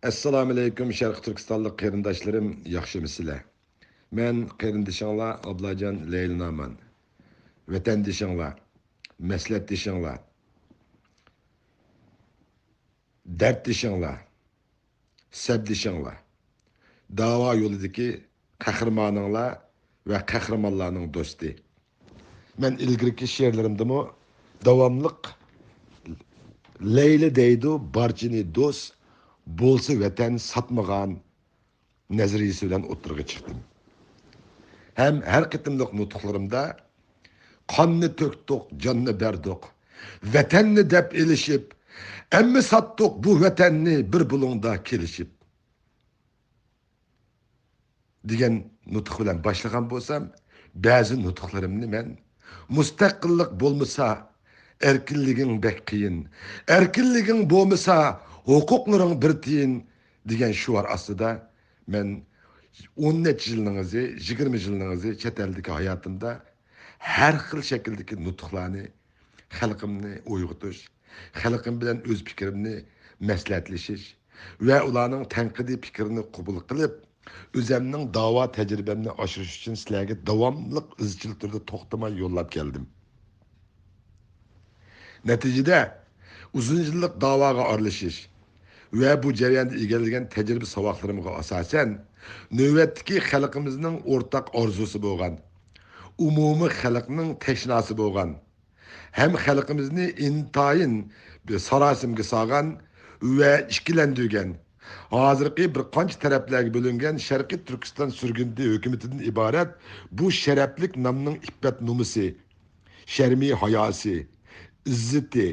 Assalamu alaikum Şərq Türkistanlıq qeyrindaşlarım, yaxşımısınızlar? Mən qeyrindaşınlar Ablacan Leyliнаman. Vətəndaşınlar, məsləhətdaşınlar, dərddaşınlar, səbdaşınlar, dava yolidagi qahramoninglar və qahramonlarning do'sti. Mən ilgirki she'rlarimdami davomliq Leyli deydi barchini do'st bo'lsa vatan satmagan nazariyasi bilan o'tirg'i chiqdim. Hem her qitimliq nutqlarimda qonni to'kdik, jonni berdik, vatanni deb elishib, emmi satdik bu vatanni bir bulungda kelishib degan nutq bilan boshlagan bo'lsam, ba'zi nutqlarimni men mustaqillik bo'lmasa erkinliging bek qiyin, erkinliging bo'lmasa huquqlaring bir tiyin degan shuar ostida men 10 necha yilningizni, 20 yilningizni chet eldagi hayotimda har xil shakldagi nutqlarni xalqimni uyg'otish, xalqim bilan o'z fikrimni maslahatlashish va ularning tanqidiy fikrini qabul qilib, o'zimning da'vo tajribamni oshirish uchun sizlarga davomli izchil turda to'xtamay yo'llab keldim. Natijada uzun yillik da'voga aralashish ve bu jarayonda egallagan tajriba savodlarimga asosan navbatdagi xalqimizning o'rtaq orzusi bo'lgan, umumiy xalqning tashnasi bo'lgan, hem xalqimizni intayin sarosimga solgan ve ikkilantirgan, hozirgi bir qancha taraflarga bo'lingan Sharqiy Turkiston surgundi hukumatidan iborat bu sharaflik nomning iffat numusi, sharmiy hayosi, izzati,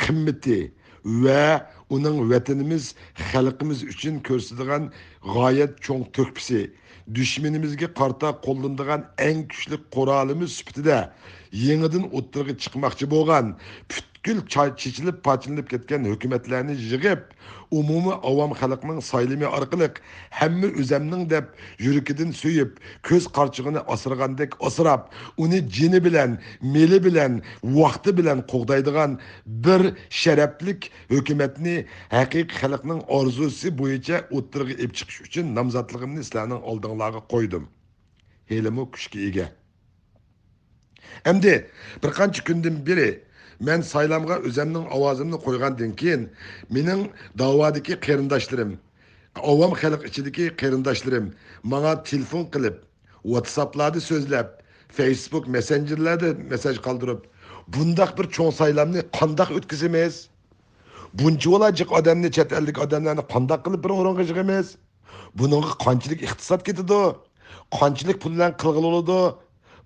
qimmati ve onun vatanimiz, xalqimiz üçün ko'rsatadigan g'oyat cho'ng to'kpisi, düşmanimizga qarta qo'llanadigan eng kuchli qurolimiz sifatida yangidan o'ttirga chiqmoqchi bo'lgan, butkul chechilib pochinib ketgan hukumatlarni yig'ib, umumiy avam xalqning saylimi orqali hamma o'zamning deb yuragidan suyib, ko'z qarchig'ini asirgandek asrab, uni jini bilan, meli bilan, vaqti bilan qo'g'daydigan bir sharaflik hukumatni haqiqiy xalqning orzusi bo'yicha o'ttirga olib chiqish uchun nomzodligimni sizlarning oldinglarga qo'ydim. Helimi kuchga ega. Endi bir qancha kundan beri men saylamga o'zimning ovozimni qo'ygandan keyin mening da'vodagi qarindoshlarım, avam xalq ichidagi qarindoshlarım menga telefon qilib, WhatsApp'larda so'zlab, Facebook Messenger'larda mesaj qoldirib, bundaq bir cho'ng saylamni qandoq o'tkazamiz? Buncha olacak odamni, chet eldagi odamlarni qandoq qilib bir o'ringa yig'amiz? Buningga qanchalik iqtisod ketadi? Qanchalik pul bilan qilg'il bo'ladi?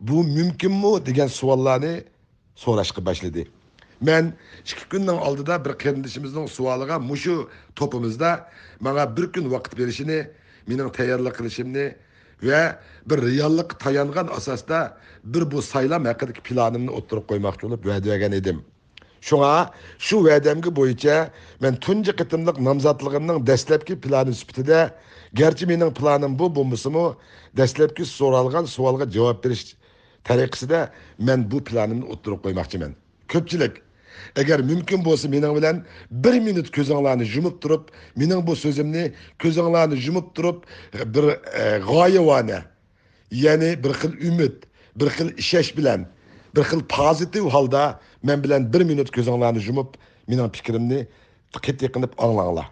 Bu mümkünmü degan savollarni so'rashga boshladi. Men 2 kunning oldida bir qarindishimizning savoliga mushu topimizda menga bir kun vaqt berishini, mening tayyorlik qilishimni ve bir reallik tayangan asosda bir bu saylam haqidagi planimni o'ttirib qo'ymoqchi bo'lib va'da bergan edim. Şuna şu va'damga bo'yicha men tunji qitimliq nomzodligimning dastlabki plani sifatida, garchi mening planim bu bo'lmasa-mu, dastlabki so'ralgan savolga javob berish tariqasida men bu planimni o'ttirib qo'ymoqchiman. Ko'pchilik agar mumkin bo'lsa mening bilan 1 minut ko'zinglarni yumib turib, mening bu so'zimni ko'zinglarni yumib turib bir g'oyavona, ya'ni bir xil umid, bir xil ishash bilan, bir xil pozitiv holda men bilan 1 minut ko'zinglarni yumib, mening fikrimni qat'iy qilib anglanglar.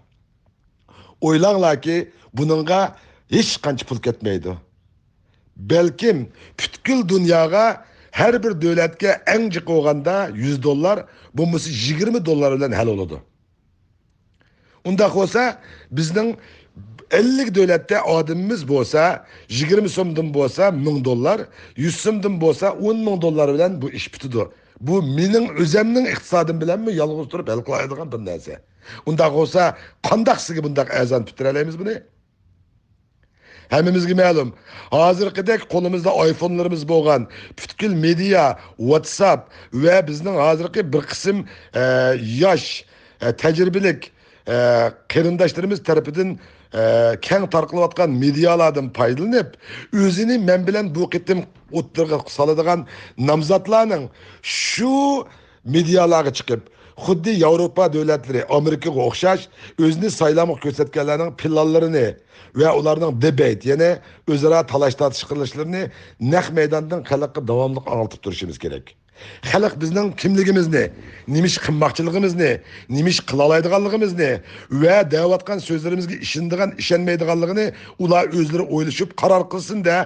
O'ylanglarki, buningga hech qancha pul ketmaydi. Belkim butkul dunyoga her bir devletke en cık olganda $100, bu musi $20 bilen hal oldu. Undaq olsa bizning 50 devlette adımımız bolsa, 20 so'mdan bolsa $1000, 100 so'mdan bolsa $10,000 bilen bu iş bitidi. Bu mening o'zimning iqtisodim bilan mi yolg'iz turib hal qiladigan bir narsa. Undaq olsa qandaqsiga bundaq azon bitiralamiz buni? Hemimizge ma'lum. Hazırkidek kolumuzda iPhone'larımız bo'lgan, butkul media, WhatsApp ve bizning hazırki bir kısım yosh, tecrübelik qarindoshlarimiz tarafidan keng tarqalayotgan medialardan foydalanib, o'zini men bilan bu qitim o'ttirga soladigan nomzodlarning shu medialarga chiqib, xuddi Yevropa davlatlari Amerikaga o'xshash o'zini saylamga ko'rsatganlarning planlarini va ularning debate, ya'ni o'zaro talash tortish qilishlarini naq maydondan xalqqa davomli anglitib turishimiz kerak. Xalq bizning kimligimizni, nimish qilmoqchiligimizni, nimish qila oladiganligimizni va deyotgan so'zlarimizga ishonadigan, ishonmaydiganligini ular o'zlari o'ylashib qaror qilsin-da,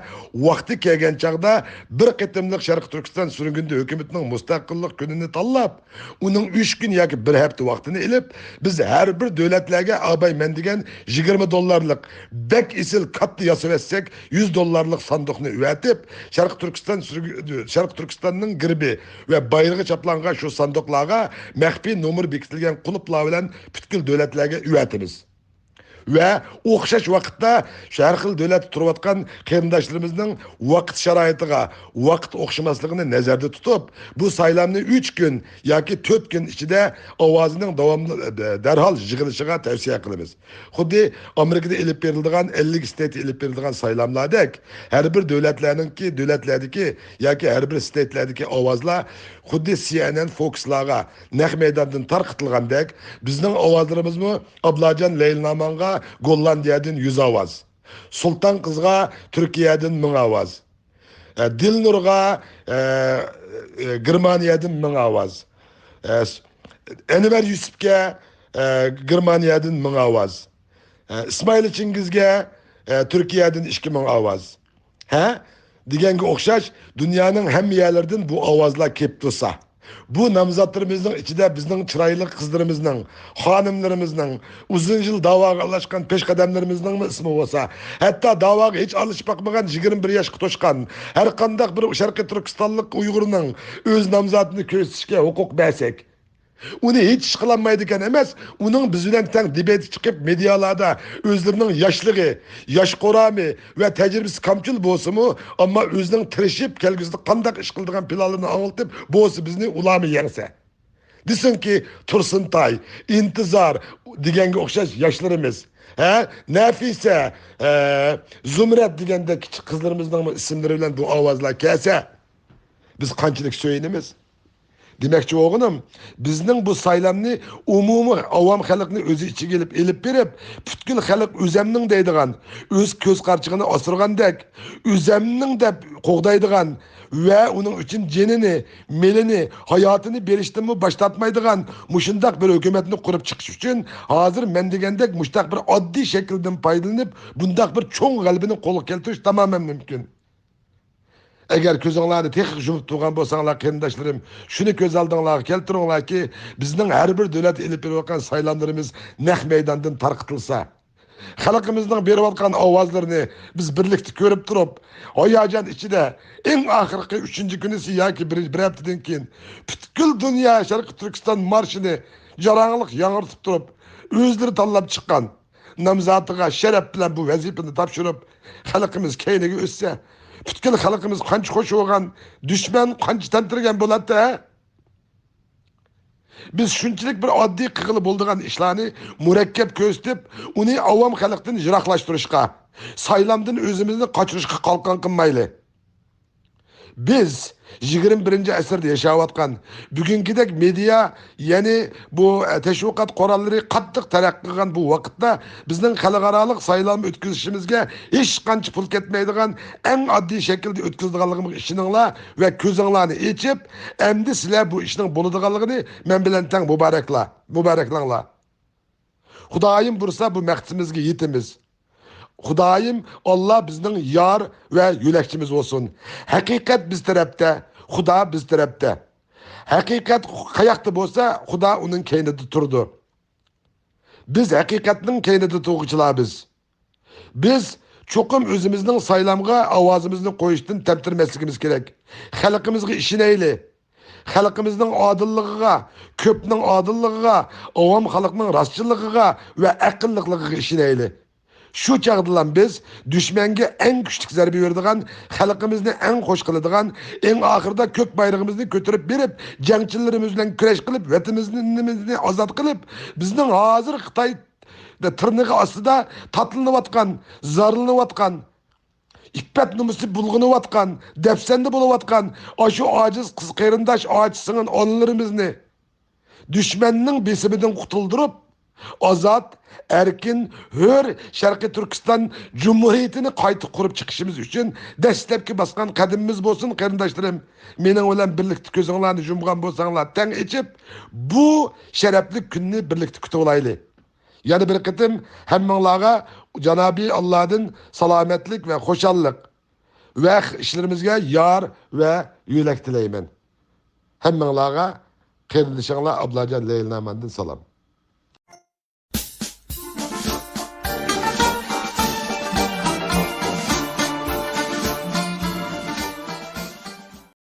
vaqti kelgan chaqda bir qitimliq Sharq Turkiston surgunda hukumatning mustaqillik kunini tanlab, uning 3 kun yoki 1 hafta vaqtini ilib, biz har bir davlatlarga abay men degan $20 bek isil katta yasab etsak, $100 sanduqni üretip, Sharq Turkistonning girbi ve bayrağı çaplangan şu sandıklarga maxfiy nomer bekitilgan quluplar bilan butkul davlatlarga üretimiz. Ve o'xshash vaqtda har xil davlat turayotgan qarindoshlarimizning vaqt sharoitiga, vaqt o'xshamasligini nazarda tutib, bu saylamni 3 kun yoki 4 kun ichida ovozining davomli darhol yig'ilishiga tavsiya qilamiz. Xuddi Amerikada ilib berilgan 50 state ilib berilgan saylamlardek, har bir davlatlardagi yoki har bir state'lardagi ovozlar xuddi CNN Fox'larga naq maydondan tarqitilgandek, bizning ovozlarimizmi Ablajon Leylnamonga Gollandiyadan 100 ovoz, Sultan qizga Turkiyadan 1000 ovoz, Dilnurga Germaniyadan 1000 ovoz, Enver Yusufga Germaniyadan 1000 ovoz, İsmail Chingizga Turkiyadan 2000 ovoz. Deganga o'xshash dunyoning hamma yerlaridan bu ovozlar kelib tursa, bu namzatlarimizning ichida bizning chiroyli qizlarimizning, xonimlarimizning, uzun yil da'voga aralashgan peshqadamlarimizning ismi bo'lsa, hatto da'voga hech alishib boqmagan 21 yoshga to'shgan har qanday bir Sharqiy Turkistonlik Uyg'urning o'z namzatini ko'rsatishga huquq bersak, uni hech ish qilolmaydigan emas, uning biz bilan teng debate chiqib medialarda o'zlarining yoshligi, yosh qorami va tajribasi kamchil bo'lsa-mu, ammo o'zining tirishib kelgusida qanday ish qiladigan planlarini anglitib, bo'lsa bizni ularni yengsa. Desinki Tursuntay, intizor deganga o'xshash yoshlarimiz, Nafisa, Zumrat deganda kichik qizlarimizning ismlari bilan bu ovozlar kelsa, biz qanchalik so'yinamiz? Demekçi oğlum, bizning bu saylamni umumiy avam xalqni o'zi ichiga elib berib, butkul xalq o'zamning deydigan, o'z ko'z qarchig'ini osirgandek, o'zamning deb qo'g'daydigan va uning uchun jenini, melini, hayotini berishdan bosh tortmaydigan mushundaq bir hukumatni qurib chiqish uchun hozir men degandek mushtaq bir oddiy shakldan foydalanib, bundaq bir cho'ng g'albini qo'lga keltirish tamoman mumkin. Eğer közünlerdi tekrar jumib turgan bo'lsanglar, qarindoshlarim, shuni ko'z oldinglarga keltiringlarki, bizning har bir davlat elib berayotgan saylanlarimiz naq maydondan tarqitilsa, xalqimizning berayotgan ovozlarini biz birlikda ko'rib turib, hayajon ichida eng oxirgi 3-kunisi yoki bir haftadan keyin butkul dunyo Sharqiy Turkiston marshini jaranglik yangirtib turib, o'zlari tanlab chiqqan nomzodiga sharaf bilan bu vazifani topshirib, xalqimiz keyniga o'tsa, butkul xalqimiz qancha qo'shib olgan, dushman qancha tantirgan bo'ladi. Biz shunchalik bir oddiy qilib bo'ldigan ishlarni murakkab ko'rsatib, uni avom xalqdan yiroqlashtirishga, saylamdan o'zimizni qochirishga qalqon qilmayli. Biz 21. asrda yashayotgan bugünkidek media, ya'ni bu teşviqat qurolları qattiq taraqqiy qilgan bu vaqtda bizning xalqarалық saylam o'tkazishimizga hech qancha pul ketmaydigan eng oddiy shaklda o'tkazadiganligimiz ishinglar va ko'zinglarni ochib, endi sizlar bu ishning bo'ladiganligini men bilan teng muboraklanglar. Xudoyim bursa bu maqsadimizga yetimiz. Xudoyim Allah bizning yor va yo'lakchimiz bo'lsin. Haqiqat biz tarafda, Xudo biz tarafda. Haqiqat qayoqda bo'lsa, Xudo uning keynida turdi. Biz haqiqatning keynida turg'uchilar biz. Biz cho'qim o'zimizning saylamga ovozimizni qo'yishdan taptirmasligimiz kerak. Xalqimizga ishonayli. Xalqimizning odilligiga, ko'pning odilligiga, avam xalqning rostchilligiga va aqlligligiga ishonayli. Şu çağdalan biz düşmenge en küçük zarbe verdiğen, xalqimizni en hoş kıladigan, en ahırda kök bayrağımızı götürüp berip, jangchilarimizle küreş kılıp, vatanimizni azat kılıp, bizning hazır Xitoy tırnağı aslida tatlanıp atkan, zarlanıp atkan, İppet numusi bulğunup atkan, defsende bulup atkan, aşı aciz kız qeyrindaş ağaçsının onlarımızını düşmanning besimidan qutuldirib, azad, erkin, hür Sharqiy Turkiston Cumhuriyetini qayta qurib chiqishimiz uchun dastlabki bosgan qadamimiz bo'lsin qarindoshlarim. Mening bilan birlikda ko'zinglarni yumgan bo'lsanglar, tang ichib, bu sharafli kunni birlikda kutib olaylik. Yani bir qitim hammanglarga Janobi Allohdan salomatlik va xushallik ve işlerimizge yar ve yülek dileymen. Hemminglarga qeyrildishinglar Ablajon Leylnamandan salom.